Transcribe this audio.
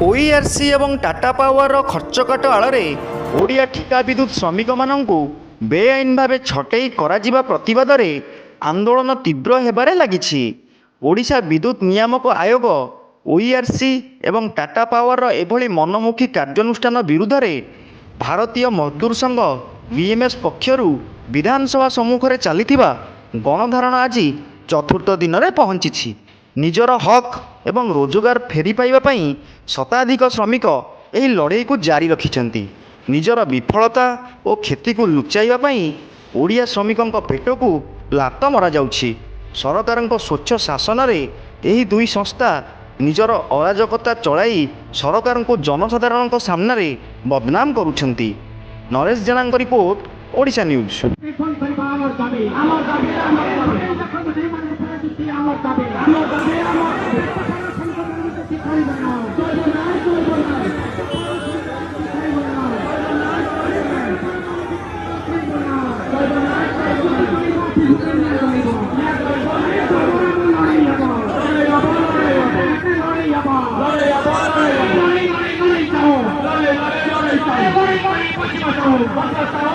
OERC ଏବଂ ଟାଟା ପାୱାରର ଖର୍ଚ୍ଚକାଟ ଆଳରେ ଓଡ଼ିଆ ଠିକା ବିଦ୍ୟୁତ୍ ଶ୍ରମିକମାନଙ୍କୁ ବେଆଇନ ଭାବେ ଛଟେଇ କରାଯିବା ପ୍ରତିବାଦରେ ଆନ୍ଦୋଳନ ତୀବ୍ର ହେବାରେ ଲାଗିଛି। ଓଡ଼ିଶା ବିଦ୍ୟୁତ୍ ନିୟାମକ ଆୟୋଗ ଓଇଆର୍ସି ଏବଂ ଟାଟା ପାୱାରର ଏଭଳି ମନମୁଖୀ କାର୍ଯ୍ୟାନୁଷ୍ଠାନ ବିରୁଦ୍ଧରେ ଭାରତୀୟ ମଜଦୁର ସଂଘ ବିଏମ୍ଏସ୍ ପକ୍ଷରୁ ବିଧାନସଭା ସମ୍ମୁଖରେ ଚାଲିଥିବା ଗଣଧାରଣା ଆଜି ଚତୁର୍ଥ ଦିନରେ ପହଞ୍ଚିଛି। ନିଜର ହକ୍ ଏବଂ ରୋଜଗାର ଫେରି ପାଇବା ପାଇଁ ଶତାଧିକ ଶ୍ରମିକ ଏହି ଲଢ଼େଇକୁ ଜାରି ରଖିଛନ୍ତି। ନିଜର ବିଫଳତା ଓ କ୍ଷତିକୁ ଲୁଚାଇବା ପାଇଁ ଓଡ଼ିଆ ଶ୍ରମିକଙ୍କ ପେଟକୁ ଲାତ ମରାଯାଉଛି। ସରକାରଙ୍କ ସ୍ୱଚ୍ଛ ଶାସନରେ ଏହି ଦୁଇ ସଂସ୍ଥା ନିଜର ଅରାଜକତା ଚଳାଇ ସରକାରଙ୍କୁ ଜନସାଧାରଣଙ୍କ ସାମ୍ନାରେ ବଦନାମ କରୁଛନ୍ତି। ନରେଶ ଜେନାଙ୍କ report, Odisha news. Vamos a